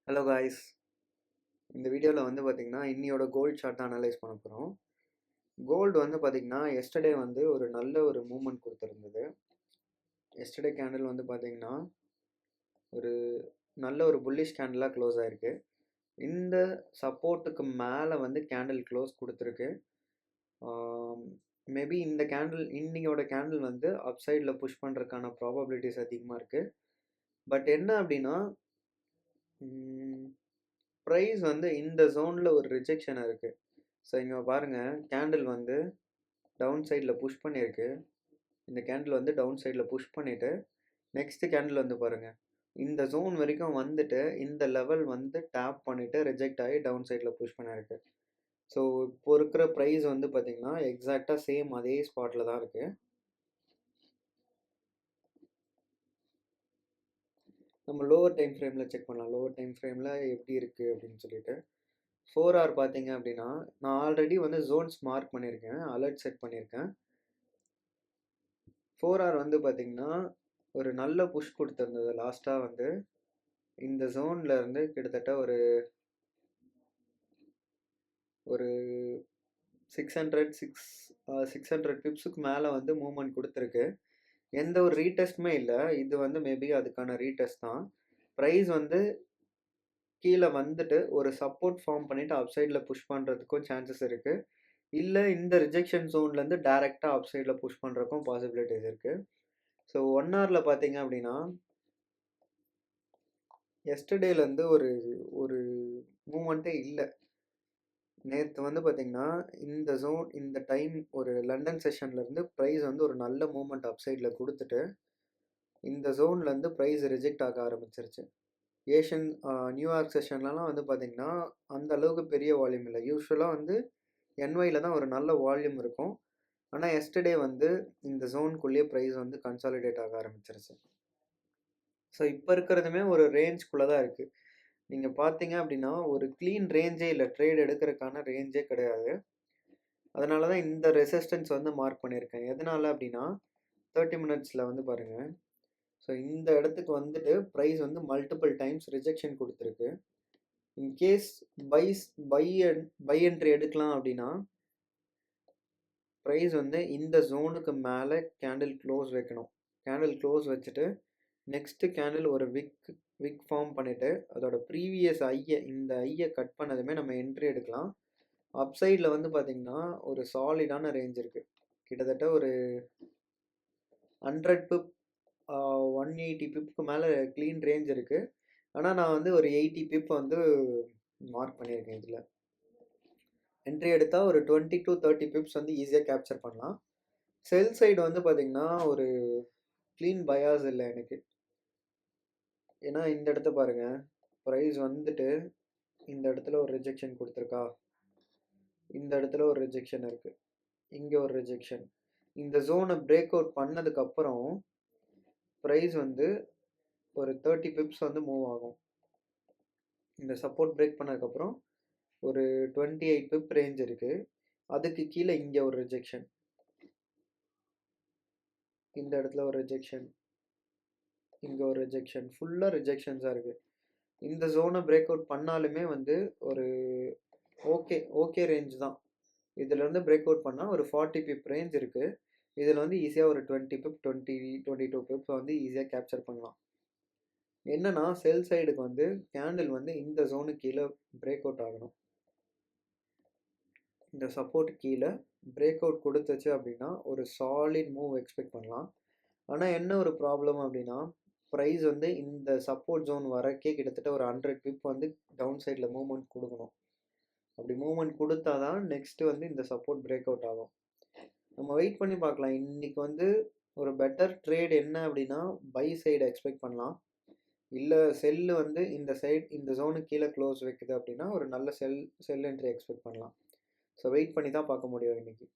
Hello guys. இந்த வீடியோவில் வந்து பார்த்திங்கன்னா இன்னியோட கோல்டு சார்ட்டை அனலைஸ் பண்ண போகிறோம். கோல்டு வந்து பார்த்திங்கன்னா எஸ்டர்டே வந்து ஒரு நல்ல ஒரு மூமெண்ட் கொடுத்துருந்தது. எஸ்டர்டே கேண்டில் வந்து பார்த்திங்கன்னா ஒரு நல்ல ஒரு புல்லிஷ் கேண்டிலாக க்ளோஸ் ஆகிருக்கு. இந்த சப்போர்ட்டுக்கு மேலே வந்து கேண்டில் க்ளோஸ் கொடுத்துருக்கு. மேபி இந்த இன்னையோட கேண்டில் வந்து அப்சைடில் புஷ் பண்ணுறதுக்கான ப்ராபபிலிட்டிஸ் அதிகமாக இருக்குது. பட் என்ன அப்படின்னா ப்ரைஸ் வந்து இந்த ஜோனில் ஒரு ரிஜெக்ஷன் இருக்குது. ஸோ இங்கே பாருங்கள், கேண்டில் வந்து டவுன் சைடில் புஷ் பண்ணியிருக்கு. இந்த கேண்டில் வந்து டவுன் சைடில் புஷ் பண்ணிவிட்டு நெக்ஸ்ட்டு கேண்டில் வந்து பாருங்கள், இந்த ஜோன் வரைக்கும் வந்துட்டு இந்த லெவல் வந்து டேப் பண்ணிவிட்டு ரிஜெக்ட் ஆகி டவுன் சைடில் புஷ் பண்ணியிருக்கு. ஸோ இப்போ இருக்கிற ப்ரைஸ் வந்து பார்த்திங்கன்னா எக்ஸாக்டாக சேம் அதே ஸ்பாட்டில் தான் இருக்குது. நம்ம லோவர் டைம் ஃப்ரேமில் செக் பண்ணலாம். லோவர் டைம் ஃப்ரேமில் எப்படி இருக்குது அப்படின்னு சொல்லிட்டு 4 hour பார்த்தீங்க அப்படின்னா, நான் ஆல்ரெடி வந்து ஜோன்ஸ் மார்க் பண்ணியிருக்கேன், அலர்ட் செட் பண்ணியிருக்கேன். 4 hour வந்து பார்த்தீங்கன்னா ஒரு நல்ல புஷ் கொடுத்துருந்தது. லாஸ்ட்டாக வந்து இந்த ஜோனில் இருந்து கிட்டத்தட்ட ஒரு 600 பிப்ஸுக்கு மேலே வந்து மூவ்மெண்ட் கொடுத்துருக்கு. எந்த ஒரு ரீடெஸ்ட்டுமே இல்லை. இது வந்து மேபி அதுக்கான ரீடெஸ்ட் தான். ப்ரைஸ் வந்து கீழே வந்துட்டு ஒரு சப்போர்ட் ஃபார்ம் பண்ணிவிட்டு அப்சைடில் புஷ் பண்ணுறதுக்கும் சான்சஸ் இருக்குது. இல்லை இந்த ரிஜெக்ஷன் ஜோன்லேருந்து டேரெக்டாக அப்சைடில் புஷ் பண்ணுறதுக்கும் பாசிபிலிட்டிஸ் இருக்குது. ஸோ 1 hourல பார்த்தீங்க அப்படின்னா எஸ்டர்டேலேருந்து ஒரு மூமெண்ட்டே இல்லை. நேற்று வந்து பார்த்திங்கன்னா இந்த டைம் ஒரு லண்டன் செஷன்லேருந்து ப்ரைஸ் வந்து ஒரு நல்ல மூமெண்ட் அப்சைடில் கொடுத்துட்டு இந்த ஜோன்லேருந்து ப்ரைஸ் ரிஜெக்ட் ஆக ஆரம்பிச்சிருச்சு. நியூயார்க் செஷன்லலாம் வந்து பார்த்திங்கன்னா அந்த அளவுக்கு பெரிய வால்யூம் இல்லை. யூஸ்வலாக வந்து என்ஒயில் தான் ஒரு நல்ல வால்யூம் இருக்கும். ஆனால் எஸ்டர்டே வந்து இந்த ஜோனுக்குள்ளேயே ப்ரைஸ் வந்து கன்சாலிடேட் ஆக ஆரம்பிச்சிருச்சு. ஸோ இப்போ இருக்கிறதுமே ஒரு ரேஞ்சுக்குள்ளே தான் இருக்குது. நீங்கள் பார்த்தீங்க அப்படின்னா ஒரு க்ளீன் ரேஞ்சே இல்லை, ட்ரேட் எடுக்கிறதுக்கான ரேஞ்சே கிடையாது. அதனால தான் இந்த ரெசிஸ்டன்ஸ் வந்து மார்க் பண்ணியிருக்கேன். எதனால் அப்படின்னா 30 minutesல வந்து பாருங்கள். ஸோ இந்த இடத்துக்கு வந்துட்டு ப்ரைஸ் வந்து மல்டிபிள் டைம்ஸ் ரிஜெக்ஷன் கொடுத்துருக்கு. இன்கேஸ் பை என்ட்ரி எடுக்கலாம் அப்படின்னா ப்ரைஸ் வந்து இந்த ஜோனுக்கு மேலே கேண்டில் க்ளோஸ் வைக்கணும். கேண்டில் க்ளோஸ் வச்சுட்டு நெக்ஸ்ட்டு கேண்டில் ஒரு விக் ஃபார்ம் பண்ணிவிட்டு அதோட ப்ரீவியஸ் இந்த ஐயை கட் பண்ணதுமே நம்ம என்ட்ரி எடுக்கலாம். அப்சைடில் வந்து பார்த்திங்கன்னா ஒரு சாலிடான ரேஞ்ச் இருக்குது. கிட்டத்தட்ட ஒரு 100 பிப் 180 பிப்புக்கு மேலே க்ளீன் ரேஞ்ச் இருக்குது. ஆனால் நான் வந்து ஒரு 80 பிப் வந்து மார்க் பண்ணியிருக்கேன். இதில் என்ட்ரி எடுத்தால் ஒரு 20 to 30 பிப்ஸ் வந்து ஈஸியாக கேப்சர் பண்ணலாம். செல் சைடு வந்து பார்த்திங்கன்னா ஒரு க்ளீன் பயாஸ் இல்லை எனக்கு. ஏன்னா இந்த இடத்த பாருங்கள், ப்ரைஸ் வந்துட்டு இந்த இடத்துல ஒரு ரிஜெக்ஷன் கொடுத்துருக்கா, இந்த இடத்துல ஒரு ரிஜெக்ஷன் இருக்குது, இங்கே ஒரு ரிஜெக்ஷன். இந்த ஜோனை பிரேக் அவுட் பண்ணதுக்கப்புறம் ப்ரைஸ் வந்து ஒரு 30 பிப்ஸ் வந்து மூவ் ஆகும். இந்த சப்போர்ட் பிரேக் பண்ணதுக்கப்புறம் ஒரு 28 பிப் ரேஞ்ச் இருக்குது. அதுக்கு கீழே இங்கே ஒரு ரிஜெக்ஷன், இந்த இடத்துல ஒரு ரிஜெக்ஷன், இங்கே ஒரு ரிஜெக்ஷன், ஃபுல்லாக ரிஜெக்ஷன்ஸாக இருக்குது. இந்த ஜோனை பிரேக் அவுட் பண்ணாலுமே வந்து ஒரு ஓகே ரேஞ்ச் தான். இதிலேருந்து பிரேக் அவுட் பண்ணால் ஒரு 40 பிப் ரேஞ்ச் இருக்குது. இதில் வந்து ஈஸியாக ஒரு 20 பிப் 22 பிப் வந்து ஈஸியாக கேப்சர் பண்ணலாம். என்னன்னா செல் சைடுக்கு வந்து கேண்டில் வந்து இந்த ஜோனுக்கு கீழே பிரேக் அவுட் ஆகணும். இந்த சப்போர்ட் கீழே பிரேக் அவுட் கொடுத்துச்சு அப்படின்னா ஒரு சாலிட் மூவ் எக்ஸ்பெக்ட் பண்ணலாம். ஆனால் என்ன ஒரு ப்ராப்ளம் அப்படின்னா ப்ரைஸ் வந்து இந்த சப்போர்ட் ஜோன் வரக்கே கிட்டத்தட்ட ஒரு 100 பிப் வந்து டவுன் சைடில் மூவ்மெண்ட் கொடுக்கணும். அப்படி மூவ்மெண்ட் கொடுத்தா தான் நெக்ஸ்ட்டு வந்து இந்த சப்போர்ட் பிரேக் அவுட் ஆகும். நம்ம வெயிட் பண்ணி பார்க்கலாம். இன்றைக்கி வந்து ஒரு பெட்டர் ட்ரேட் என்ன அப்படின்னா பை சைடு எக்ஸ்பெக்ட் பண்ணலாம். இல்லை செல்லு வந்து இந்த ஜோனுக்கு கீழே க்ளோஸ் வைக்குது அப்படின்னா ஒரு நல்ல செல் என்ட்ரி எக்ஸ்பெக்ட் பண்ணலாம். ஸோ வெயிட் பண்ணி தான் பார்க்க முடியும் இன்றைக்கி.